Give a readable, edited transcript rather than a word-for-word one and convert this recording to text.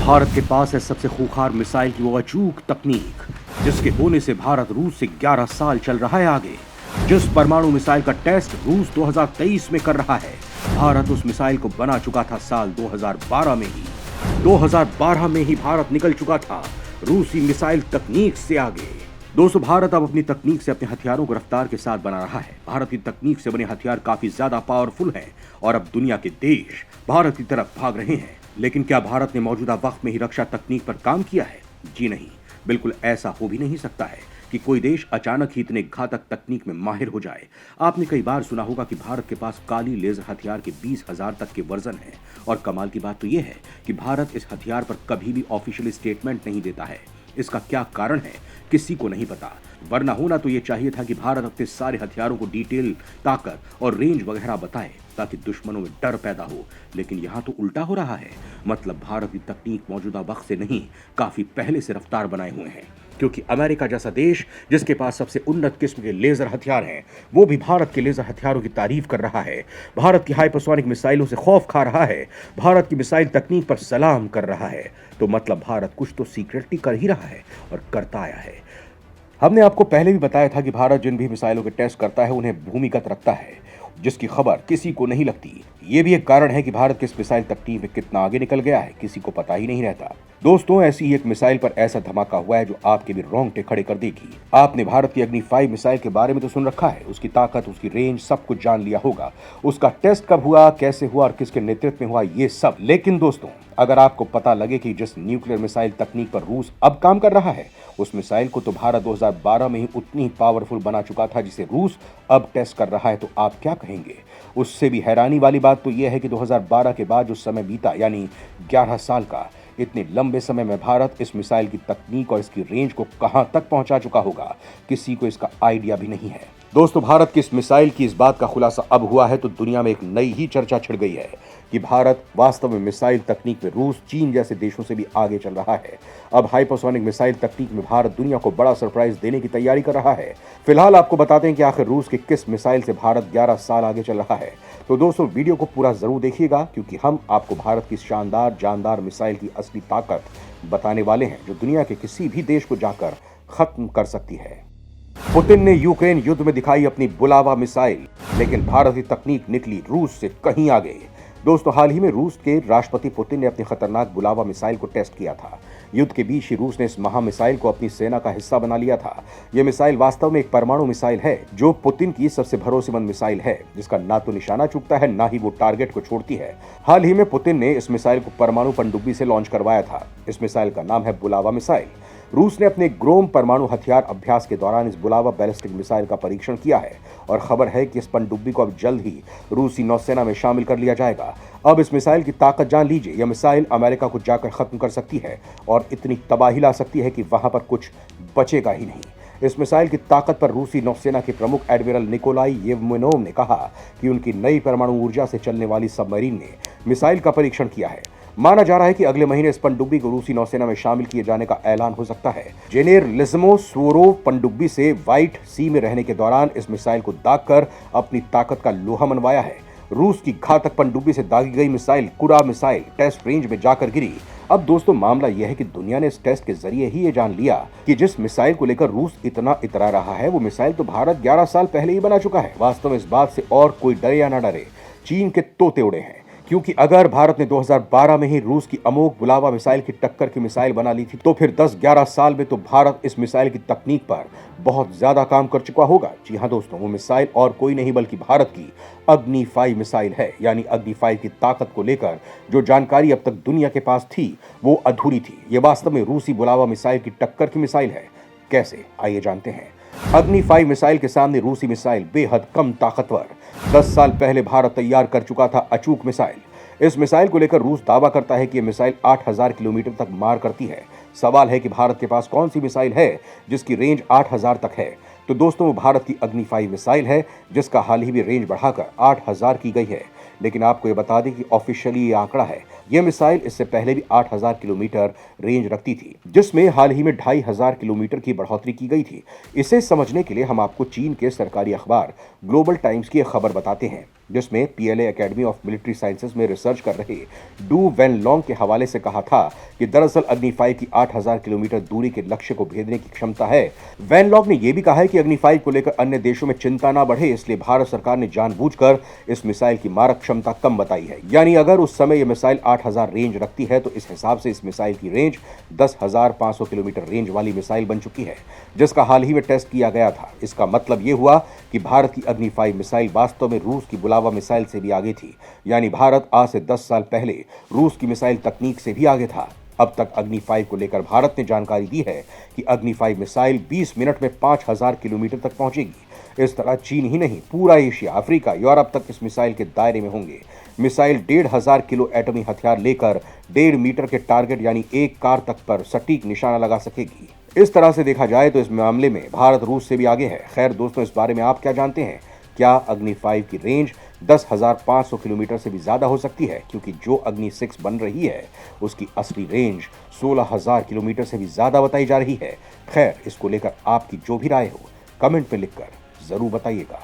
भारत के पास है सबसे खूंखार मिसाइल की वो अचूक तकनीक, जिसके होने से भारत रूस से 11 साल चल रहा है आगे। जिस परमाणु मिसाइल का टेस्ट रूस 2023 में कर रहा है, भारत उस मिसाइल को बना चुका था साल 2012 में ही। 2012 में ही भारत निकल चुका था रूसी मिसाइल तकनीक से आगे। दोस्तों, भारत अब अपनी तकनीक से अपने हथियारों को रफ्तार के साथ बना रहा है। भारत की तकनीक से बने हथियार काफी ज्यादा पावरफुल हैं और अब दुनिया के देश भारत की तरफ भाग रहे हैं। लेकिन क्या भारत ने मौजूदा वक्त में ही रक्षा तकनीक पर काम किया है? जी नहीं, बिल्कुल ऐसा हो भी नहीं सकता है कि कोई देश अचानक ही इतने घातक तकनीक में माहिर हो जाए। आपने कई बार सुना होगा कि भारत के पास काली लेजर हथियार के 20,000 तक के वर्जन हैं। और कमाल की बात तो यह है कि भारत इस हथियार पर कभी भी ऑफिशियल स्टेटमेंट नहीं देता है। इसका क्या कारण है, किसी को नहीं पता। वरना होना तो ये चाहिए था कि भारत अपने सारे हथियारों को डिटेल, ताकत और रेंज वगैरह बताए ताकि दुश्मनों में डर पैदा हो। लेकिन यहाँ तो उल्टा हो रहा है। मतलब भारत की तकनीक मौजूदा वक्त से नहीं, काफी पहले से रफ्तार बनाए हुए हैं। क्योंकि अमेरिका जैसा देश जिसके पास सबसे उन्नत किस्म के लेजर हथियार हैं, वो भी भारत के लेजर हथियारों की तारीफ कर रहा है। भारत की हाइपरसोनिक मिसाइलों से खौफ खा रहा है। भारत की मिसाइल तकनीक पर सलाम कर रहा है। तो मतलब भारत कुछ तो सीक्रेटली कर ही रहा है और करता आया है। हमने आपको पहले भी बताया था कि भारत जिन भी मिसाइलों के टेस्ट करता है उन्हें भूमिगत रखता है, जिसकी खबर किसी को नहीं लगती। ये भी एक कारण है कि भारत किस मिसाइल तकनीक में कितना आगे निकल गया है, किसी को पता ही नहीं रहता। दोस्तों, ऐसी ही एक मिसाइल पर ऐसा धमाका हुआ है जो आपके भी रोंगटे खड़े कर देगी। आपने भारत की अग्नि 5 मिसाइल के बारे में तो सुन रखा है, उसकी ताकत, उसकी रेंज, सब कुछ जान लिया होगा। उसका टेस्ट कब हुआ, कैसे हुआ और किसके नेतृत्व में हुआ, ये सब। लेकिन दोस्तों, अगर आपको पता लगे कि जिस न्यूक्लियर मिसाइल तकनीक पर रूस अब काम कर रहा है, उस मिसाइल को तो भारत 2012 में ही उतनी ही पावरफुल बना चुका था जिसे रूस अब टेस्ट कर रहा है, तो आप क्या कहेंगे? उससे भी हैरानी वाली बात तो यह है कि 2012 के बाद जो समय बीता, यानी 11 साल का, इतने लंबे समय में भारत इस मिसाइल की तकनीक और इसकी रेंज को कहां तक पहुंचा चुका होगा, किसी को इसका आइडिया भी नहीं है। दोस्तों, भारत की इस मिसाइल की इस बात का खुलासा अब हुआ है तो दुनिया में एक नई ही चर्चा छिड़ गई है कि भारत वास्तव में मिसाइल तकनीक में रूस, चीन जैसे देशों से भी आगे चल रहा है। अब हाइपरसोनिक मिसाइल तकनीक में भारत दुनिया को बड़ा सरप्राइज देने की तैयारी कर रहा है। फिलहाल आपको बताते हैं कि आखिर रूस की किस मिसाइल से भारत 11 साल आगे चल रहा है। तो दोस्तों, वीडियो को पूरा जरूर देखिएगा, क्योंकि हम आपको भारत की शानदार जानदार मिसाइल की असली ताकत बताने वाले हैं, जो दुनिया के किसी भी देश को जाकर खत्म कर सकती है। पुतिन ने यूक्रेन युद्ध में दिखाई अपनी बुलावा मिसाइल, लेकिन भारत की तकनीक निकली रूस से कहीं आगे। दोस्तों, हाल ही में रूस के राष्ट्रपति पुतिन ने अपनी खतरनाक बुलावा मिसाइल को टेस्ट किया था। युद्ध के बीच ही रूस ने इस महा मिसाइल को अपनी सेना का हिस्सा बना लिया था। यह मिसाइल वास्तव में एक परमाणु मिसाइल है, जो पुतिन की सबसे भरोसेमंद मिसाइल है, जिसका ना तो निशाना चूकता है, ना ही वो टारगेट को छोड़ती है। हाल ही में पुतिन ने इस मिसाइल को परमाणु पनडुब्बी से लॉन्च करवाया था। इस मिसाइल का नाम है बुलावा मिसाइल। रूस ने अपने ग्रोम परमाणु हथियार अभ्यास के दौरान इस बुलावा बैलिस्टिक मिसाइल का परीक्षण किया है और खबर है कि इस पनडुब्बी को अब जल्द ही रूसी नौसेना में शामिल कर लिया जाएगा। अब इस मिसाइल की ताकत जान लीजिए। यह मिसाइल अमेरिका को जाकर खत्म कर सकती है और इतनी तबाही ला सकती है कि वहां पर कुछ बचेगा ही नहीं। इस मिसाइल की ताकत पर रूसी नौसेना के प्रमुख एडमिरल निकोलाई येवमेनोव ने कहा कि उनकी नई परमाणु ऊर्जा से चलने वाली सबमरीन ने मिसाइल का परीक्षण किया है। माना जा रहा है कि अगले महीने इस पनडुब्बी को रूसी नौसेना में शामिल किए जाने का ऐलान हो सकता है। जेनेरलिज्मो स्वोरोव पनडुब्बी से व्हाइट सी में रहने के दौरान इस मिसाइल को दागकर अपनी ताकत का लोहा मनवाया है। रूस की घातक पनडुब्बी से दागी गई मिसाइल कुरा मिसाइल टेस्ट रेंज में जाकर गिरी। अब दोस्तों, मामला यह है कि दुनिया ने इस टेस्ट के जरिए ही ये जान लिया कि जिस मिसाइल को लेकर रूस इतना इतरा रहा है, वो मिसाइल तो भारत 11 साल पहले ही बना चुका है। वास्तव में इस बात से और कोई डरे या ना डरे, चीन के तोते उड़े हैं। क्योंकि अगर भारत ने 2012 में ही रूस की अमोघ बुलावा मिसाइल की टक्कर की मिसाइल बना ली थी, तो फिर 10-11 साल में तो भारत इस मिसाइल की तकनीक पर बहुत ज्यादा काम कर चुका होगा। जी हाँ दोस्तों, वो मिसाइल और कोई नहीं बल्कि भारत की अग्नि 5 मिसाइल है। यानी अग्नि 5 की ताकत को लेकर जो जानकारी अब तक दुनिया के पास थी, वो अधूरी थी। ये वास्तव में रूसी बुलावा मिसाइल की टक्कर की मिसाइल है। कैसे, आइए जानते हैं। अग्नि 5 मिसाइल के सामने रूसी मिसाइल बेहद कम ताकतवर। 10 साल पहले भारत तैयार कर चुका था अचूक मिसाइल। इस मिसाइल को लेकर रूस दावा करता है कि यह मिसाइल 8000 किलोमीटर तक मार करती है। सवाल है कि भारत के पास कौन सी मिसाइल है जिसकी रेंज 8000 तक है? तो दोस्तों, वो भारत की अग्नि 5 मिसाइल है, जिसका हाल ही में रेंज बढ़ाकर 8000 की गई है। लेकिन आपको ये बता दें कि ऑफिशियली ये आंकड़ा है, यह मिसाइल इससे पहले भी 8,000 किलोमीटर रेंज रखती थी, जिसमें हाल ही में 2,500 किलोमीटर की बढ़ोतरी की गई थी। इसे समझने के लिए हम आपको चीन के सरकारी अखबार ग्लोबल टाइम्स की एक खबर बताते हैं, जिसमें PLA academy of military sciences में रिसर्च कर रहे डू वेनलोंग के हवाले से कहा था कि दरअसल अग्नि 5 की 8,000 किलोमीटर दूरी के लक्ष्य को भेदने की क्षमता है। वेनलोंग ने यह भी कहा है कि अग्नि 5 को लेकर अन्य देशों में चिंता न बढ़े, इसलिए भारत सरकार ने जानबूझकर इस मिसाइल की मारक क्षमता कम बताई है। यानी अगर उस समय यह मिसाइल 8,000 रेंज रखती है तो इस हिसाब से इस मिसाइल की रेंज 10,500 किलोमीटर रेंज वाली मिसाइल बन चुकी है, जिसका हाल ही में टेस्ट किया गया था। इसका मतलब यह हुआ कि भारत की अग्नि 5 मिसाइल वास्तव में रूस की बुलावा मिसाइल से भी आगे थी। यानी भारत आज से 10 साल पहले रूस की मिसाइल तकनीक से भी आगे था। अब तक अग्नि 5 को लेकर भारत ने जानकारी दी है कि अग्नि 5 मिसाइल 20 मिनट में 5,000 किलोमीटर तक पहुंचेगी। इस तरह चीन ही नहीं, पूरा एशिया, अफ्रीका, यूरोप तक इस मिसाइल के दायरे में होंगे। मिसाइल 1,500 किलो एटमी हथियार लेकर 1.5 मीटर के टारगेट यानी एक कार तक पर सटीक निशाना लगा सकेगी। इस तरह से देखा जाए तो इस मामले में भारत रूस से भी आगे है। खैर दोस्तों, इस बारे में आप क्या जानते हैं? क्या अग्नि 5 की रेंज 10,500 किलोमीटर से भी ज्यादा हो सकती है? क्योंकि जो अग्नि 6 बन रही है उसकी असली रेंज 16,000 किलोमीटर से भी ज्यादा बताई जा रही है। खैर, इसको लेकर आपकी जो भी राय हो कमेंट में लिखकर जरूर बताइएगा।